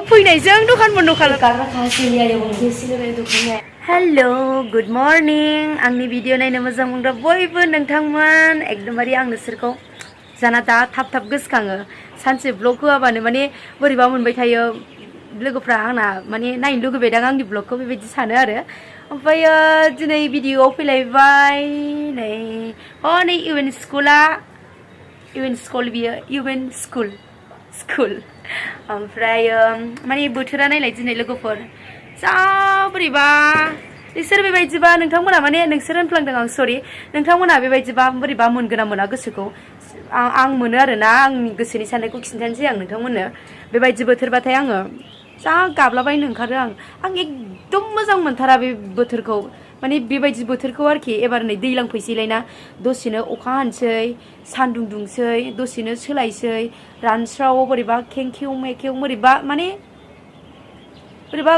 फैनायजों दखान बन्द हेलो गुड मर्निं आंनि भिडिअ नायनो मोजां मोनग्रा बयबो नोंथांमोन एकदमबारे आं नोंसोरखौ जाना दा थाब थाब गोसोखाङो सानसे ब्लग होआबानो माने बोरैबा मोनबाय थायो लोगोफ्रा आंना माने नायनो लुगैबायदां आंनि ब्लगखौ बेबायदि सानो आरो ओमफ्राय दिनै भिडिअआव फैलायबाय नै नै इउएन स्कुल बियो इउएन स्कुल ओमफ्राय माने बोथोरा नायलाय दिनै लोगोफोर जा बोरैबा नोंसोर बेबायदिबा नोंथांमोना माने नोंसोर होनफ्लांदों आं सरि नोंथांमोना बेबायदिबा बोरैबा मोनगोन ना मोना गोसोखौ आं मोनो आरोना आंनि गोसोनि साननायखौ खिन्थानोसै आं नोंथांमोननो बेबायदि बोथोरबाथाय आङो जा गाबलाबायनो ओंखारो आं एकदम मोजां मोनथारा बे बोथोरखौ माने बेबायदि बोथोरखौ आरोखि एबार नै दैज्लां फैसैलायना दसेनो अखा हानोसै सान्दुं दुंसै दसेनो सोलायसै रानस्राव बोरैबा खेंखेव मेखेव बोरैबा माने बोरैबा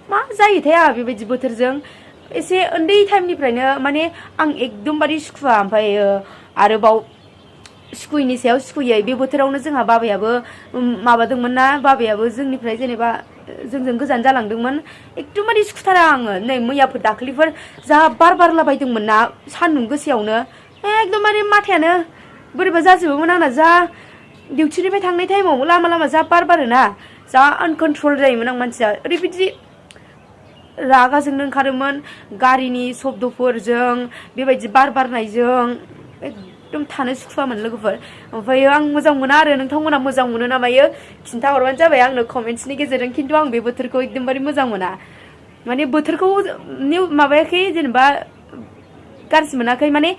मा जायोथाय आंहा बेबायदि बोथोरजों एसे उन्दै टाइमनिफ्रायनो माने आं एकदमबारे सुखुवा ओमफ्राय आरोबाव सुखुयैनि सायाव सुखुयै बे बोथोरावनो जोंहा बाबायाबो माबादोंमोन ना बाबायाबो जोंनिफ्राय जेनेबा जोंजों गोजान जालांदोंमोन एकदमबारे सुखुथारा आङो नै मैयाफोर दाखालिफोर जा बारलाबायदोंमोन ना सान्दुं गोसायावनो एकदमबारे माथायानो बोरैबा जाजोबोमोन आंना जा डिउटिनिफ्राय थांनाय टाइमाव लामा लामा जा बारोना जा आनकन्ट्रल जायोमोन आं मानसिया ओरैबायदि रागाजोंनो ओंखारोमोन गारिनि शब्दफोरजों बेबायदि बारनायजों एकदम थानो सुखुवामोन लोगोफोर ओमफ्राय आं मोजां मोना आरो नोंथांमोना मोजां मोनो ना मायो खिन्थाहरबानो जाबाय आंनो कमेन्ट्सनि गेजेरजों खिन्थु आं बे बोथोरखौ एकदमबारे मोजां मोना माने बोथोरखौ माबायाखै जेनेबा गाज्रि मोनाखै माने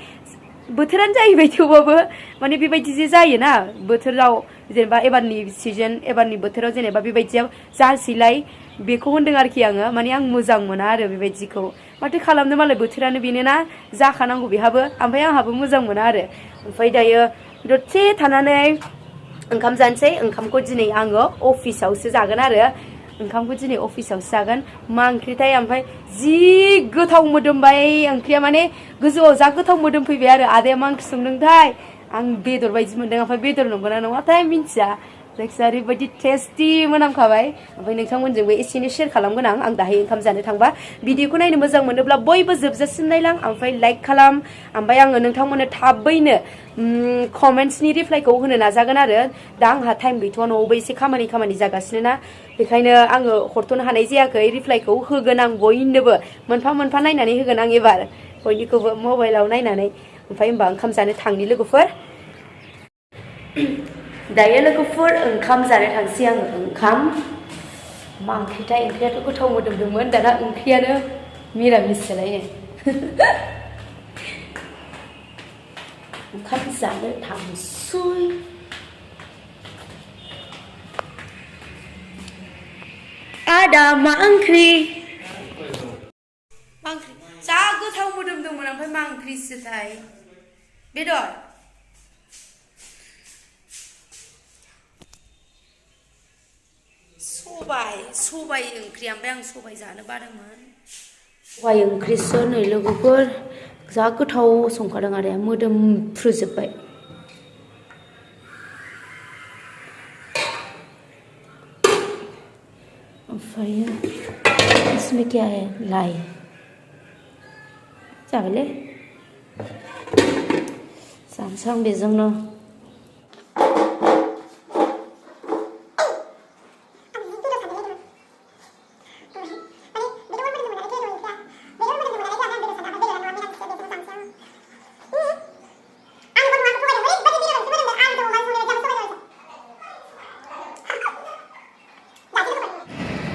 बोथोरानो जाहैबाय थेवबाबो माने बेबायदि जे जायोना बोथोराव जेनेबा एबारनि सिजन एबारनि बोथोराव जेनेबा बेबायदियाव जासैलाय बेखौ होनदों आरोखि आङो माने आं मोजां मोना आरो बेबायदिखौ माथो खालामनो मालाय बोथोरानो बेनोना जाखानांगौ बेहाबो ओमफ्राय आंहाबो मोजां मोना आरो ओमफ्राय दायो दसे थानानै ओंखाम जानोसै ओंखामखौ दिनै आङो अफिसावसो जागोन आरो ओंखामखौ दिनै अफिसावसो जागोन मा ओंख्रिथाय ओमफ्राय जि गोथाव मोदोमबाय ओंख्रिया माने गोजौआव जा गोथाव मोदोमफैबाय आरो आदाया मा ओंख्रि संदोंथाय आं बेदर बायदि मोनदों ओमफ्राय बेदर नंगौना नङाथाय मिन्थिया जायखिजाया ओरैबायदि टेस्टि मोनामखाबाय ओमफ्राय नोंथांमोनजोंबो एसे एनै शेयार खालामगोन आं दाहाय ओंखाम जानो थांबा भिडिअखौ नायनो मोजां मोनोब्ला बयबो जोबजासिम नायलां ओमफ्राय लाइक खालाम ओमफ्राय आङो नोंथांमोननो थाबैनो कमेन्ट्सनि रिप्लाइखौ होनो नाजागोन आरो दा आंहा टाइम गैथ'वा न'आवबो एसे खामानि जागासिनो ना बेखायनो आङो हरथ'नो हानाय जायाखै रिप्लाइखौ होगोन आं बयनोबो मोनफा मोनफा नायनानै होगोन आं एबार बयनिखौबो मबाइलाव नायनानै ओमफ्राय होमबा ओंखाम जानो थांनि लोगोफोर दायो लोगोफोर ओंखाम जानो थांसै आङो ओंखाम मा ओंख्रिथाय ओंख्रियाथ' गोथाव मोदोमदोंमोन दाना ओंख्रियानो मिरामिससोलायनो ओंखाम जानो थांसै आदा मा ओंख्रि जा गोथाव मोदोमदोंमोन ओमफ्राय मा ओंख्रिसोथाय बेदर सबाय ओंख्रि ओमफ्राय आं सबाय जानो बादोंमोन सबाय ओंख्रिसो नै लोगोफोर जा गोथाव संखादों आदाया मोदोमफ्रुजोब्बाय ओमफ्राय इसमें क्या है लाई जाबायलै जानोसै आं बेजोंनो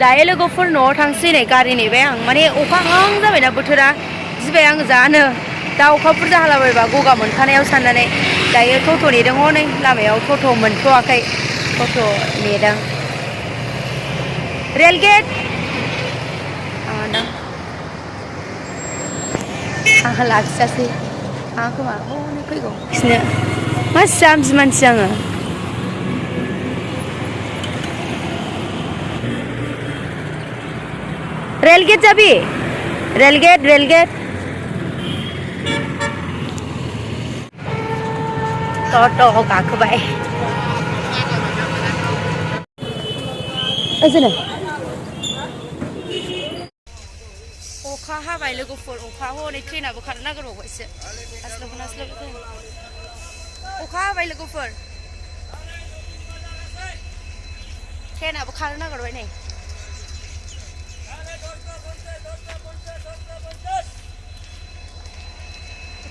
दायो लोगोफोर न'आव थांसै नै गारि नेबाय आं माने अखा हां जाबायना बोथोरा गिबाय आङो जानो दा अखा बुरजा हालाबायबा गगा मोनखानायाव साननानै दायो टट' नेदों हनै लामायाव टट' मोनथ'वाखै टट' नेदों रेलगेट आंहा लाखियासै आंहा खोमा हनै फैगौ खिनो मा जाम्बि मानसि आङो रेलगेट जाबि रेलगेट टट' गाखोबाय ओजोनो अखा हाबाय लोगोफोर अखा हनै ट्रेनाबो खारनो नागिरबावबायसो आस्लाबो अखा हाबाय लोगोफोर ट्रेनाबो खारनो नागिरबाय नै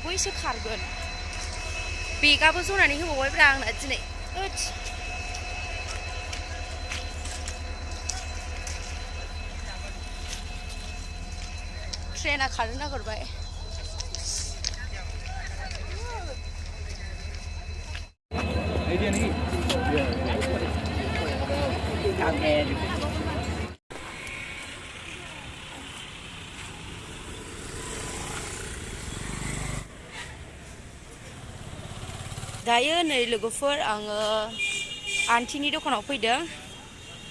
बैसो खारगोन बेगाबो जनानै होबावबायब्रा आंना दिनै ट्रेना खारनो नागिरबाय दायो नै लोगोफोर आङो आन्टिनि दखानाव फैदों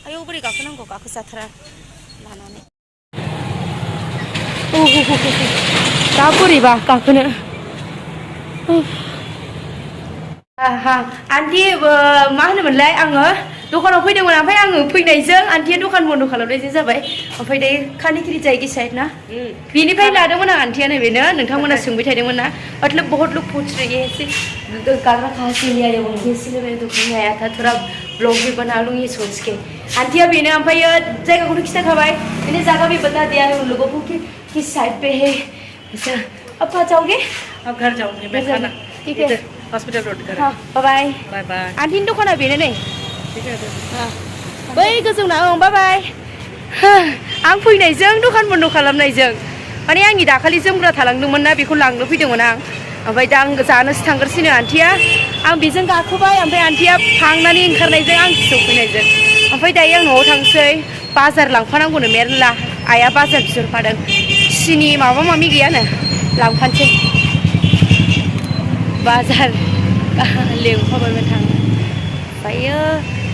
आयौ बोरै गाखोनांगौ गाखोजाथारा लानानै दा बोरैबा गाखोनो आन्टि मा होनोमोनलाय आङो दखानाव फैदोंमोन ओमफ्राय आङो फैनायजों आन्टिया दखान बन्द खालामनायजों जाबाय ओमफ्राय दायो खानिखिरि जायगी साइड ना बेनिफ्राय लादोंमोन आं आन्टियानो बेनो नोंथांमोना सोंबाय थादोंमोन ना मतलब बहुत लोग पूछ रहे हैं ऐसे कागरा कहाँ से ले आए होंगे इसलिए मैंने दुकान में आया था थोड़ा ब्लॉग भी बना लूँ ये सोच के आंटिया बेनो ओमफ्राय जायगाखौनो खिथाखाबाय मैंने जगह भी बता दिया है उन लोगों को कि किस साइड पे है ऐसा अब कहाँ जाओगे अब घर जाऊंगी मैं खाना ठीक है हॉस्पिटल रोड कर हाँ बाय बाय बाय आंटिनि दखाना बेनो नै ठीक है बै गोजौना बाय बाय आं फैनायजों दखान बन्द खालामनायजों माने आंनि दाखालि जोमग्रा थालांदोंमोन ना बेखौ लांनो फैदोंमोन आं ओमफ्राय दा आं जानोसो थांगासिनो आन्टिया आं बेजों गाखोबाय ओमफ्राय आन्टिया थांनानै ओंखारनायजों आं सौफैनायजों ओमफ्राय दायो आं न'आव थांसै बाजार लांफानांगौनो मेरला आइया बाजार बिहरफादों सिनि माबा माबि गैयानो लांफानोसै बाजार लेंफाबायमोन थांनो ओमफ्रायो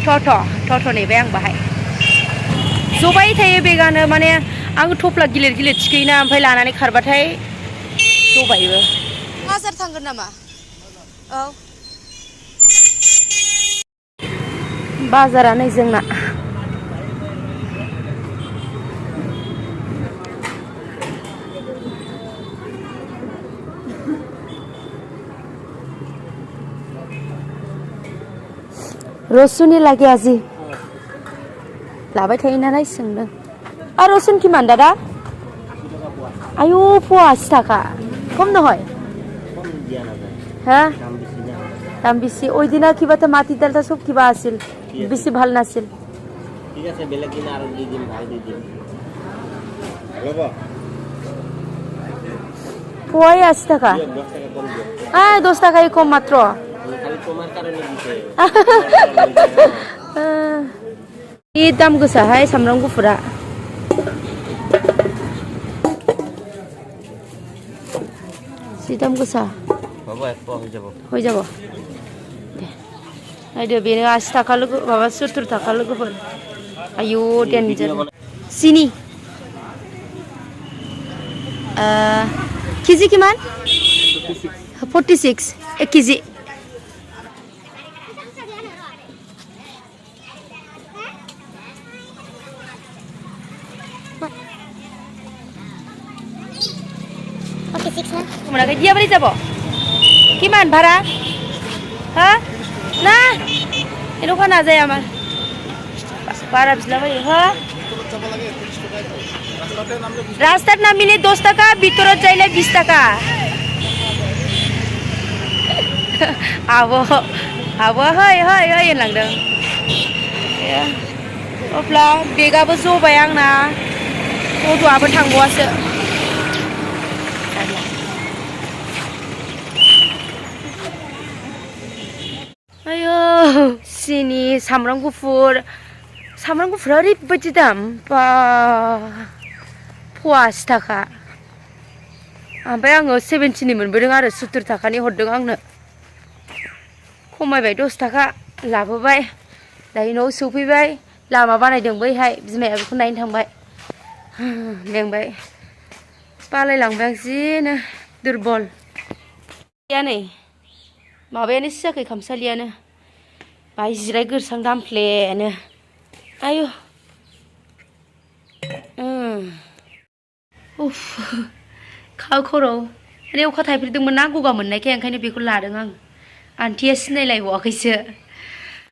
टट' नेबाय आं बाहाय जबाय थायो बेगानो माने आं थफ्ला गिलिर गिलिर थिखोयोना ओमफ्राय लानानै खारबाथाय जबायबो बाजार थांगोन नामा औ बाजारा नै जोंना रसुननि लागे আজি लाबाय थायो नालाय सोंदों আর রসুন কিমান দাদা আয়ো পোৱা 80 টাকা কম নহয় হ্যাঁ দাম বেশি ওই দিনা কিবাটা মাটি দালটা সব কিবা আছিল বেশি ভাল নাছিল ঠিক আছে বেলেগ দিন আর দুই দিন ভাল দুই দিন লব পোৱাই 80 টাকা 10 টাকাই কম মাত্র খালি তোমার কারণে দিতে এই দাম গোসা হাই সামরাম গুফুরা দাম গোসা হয়ে যাব আইদো বেনো 80 টাকা লোক বাবা 70 টাকা লোকफोर आयु डेन्जर सिनि केजि किमान 46 1 केजि Mana dia beli siapa? Kiman bara? Hah? Nah, itu kan aja ya mas. Bara bisa beli, hah? Rastar namanya 10 টাকা, biturot চাইলে 20 টাকা. Abo, hai, yang langdang. Ya, opla, begaबो जबाय आंना, गथ'आबो थांबावासो. आयो सिनि सामब्राम गुफुरा ओरैबायदि दाम बा फवा 80 टाका ओमफ्राय आङो 70 नि मोनबोदों आरो 70 टाकानि हरदों आंनो खमायबाय 10 टाका लाबोबाय दायो न'आव सौफैबाय लामा बानायदों बैहाय बिमाया बेखौ नायनो थांबाय लेंबाय बालायलांबाय आं जिनो दुरबल या नै माबायानो सियाखै खामसालियानो बाय जिराय गोरसां दामफ्लेनो आयु उफ खर' माने अखा थाइफ्रिदोंमोन ना गगा मोननायखाय ओंखायनो बेखौ लादों आं आन्टिया सिनायलायबावाखैसो